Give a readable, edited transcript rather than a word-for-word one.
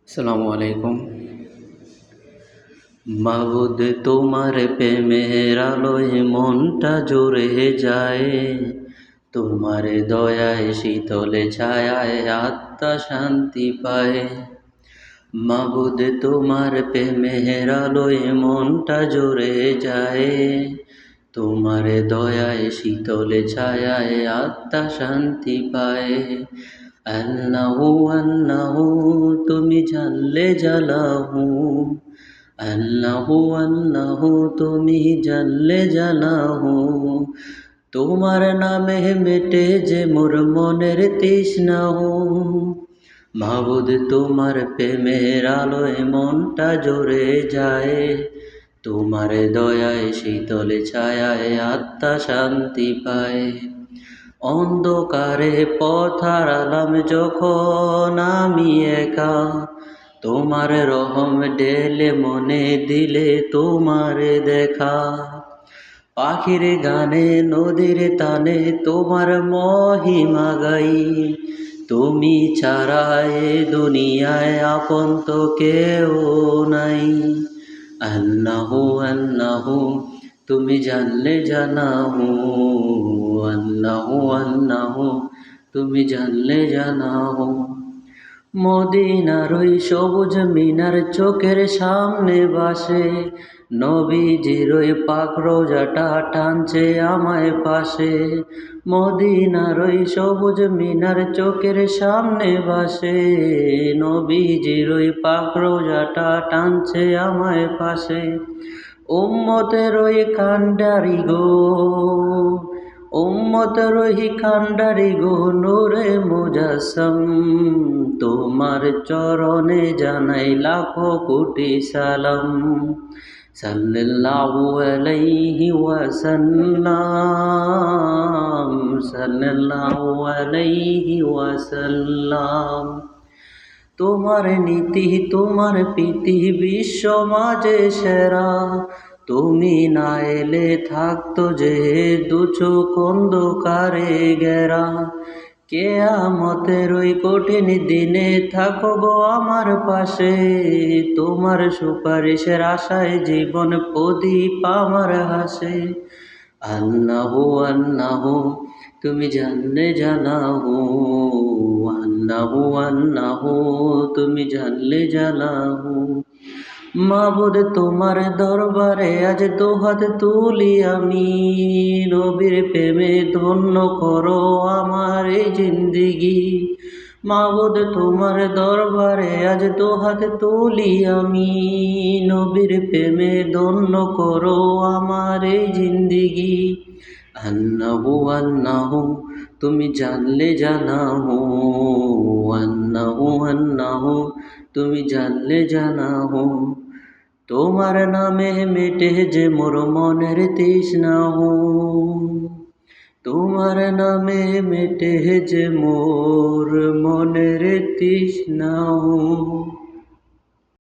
আসসালামু আলাইকুম। মাবুদ তোমার প্রেমের আলোয় মনটা জুড়ে যায়, তোমার দয়ায় শীতলে ছায়ায় আত্মা শান্তি পায়। মাবুদ তোমার প্রেমের আলোয় মনটা জুড়ে যায়, তোমার দয়ায় শীতলে ছায়ায় আত্মা শান্তি পায়। আল্লাহু আল্লাহু তুমি জানলে জালাহু, আল্লাহু আল্লাহু তুমি জানলে জালাহু। তোমার নামে মেটে যে মোর মনের তৃষ্ণাহু, মাবুদ তোমার প্রেমের আলোয় মনটা জুড়ে যায়, তোমার দয়ায় শীতলে ছায়ায় আত্মা শান্তি পায়। অন্ধকারে পথ হারালাম যখন আমি একা, তোমার রহম ঢেলে মনে দিলে তোমার দেখা। পাখির গানে নদীর তানে তোমার মহিমা গাই, তুমি ছাড়া এ দুনিয়ায় আপন তো কেউ নাই। আল্লাহু আল্লাহু তুমি জানলে জানাহু, আল্লাহু আল্লাহু তুমি জানলে জানাহু। মদিনার ওই সবুজ মিনার চোখের সামনে বাসে, নবীজির ওই পাক রোজাটা টানছে আমায় পাশে। মদিনার ওই সবুজ মিনার চোখের সামনে বাসে, নবীজির ওই পাক রোজাটা টানছে আমায় পাশে। উম্মতের ওই কান্ডারি গো, উম্মতের ওই কান্ডারি গো নূরে মুজাসসাম, তোমার চরণে জানাই লাখো কোটি সালাম। সাল্লাল্লাহু আলাইহি ওয়াসাল্লাম, সাল্লাল্লাহু আলাইহি ওয়াসাল্লাম। তোমার নীতি তোমার প্রীতি বিশ্ব মাঝে সেরা, তুমি না এলে থাকতো যে দু চোখ অন্ধকারে ঘেরা। কিয়ামতের ওই কঠিন দিনে থাকো গো আমার পাশে, তোমার সুপারিশের আশায় জীবন প্রদীপ আমার হাসে। আল্লাহু আল্লাহু তুমি জানলে জানাহু, আল্লাহু আল্লাহু তুমি জানলে জানাহু। মাবুদ তোমার দরবারে আজ দুহাত তুলি আমি, নবীর প্রেমে ধন্য করো আমার এই জিন্দিগি। মাবুদ তোমার দরবারে আজ দুহাত তুলি আমি, নবীর প্রেমে ধন্য করো আমার এই জিন্দিগি। আল্লাহু আল্লাহু তুমি জানলে জানাহু, আল্লাহু আল্লাহু তুমি জানলে জানাহু। তোমার নামে মেটে যে মোর মনের তৃষ্ণাহু, তোমার নামে মেটে যে মোর মনের তৃষ্ণাহু।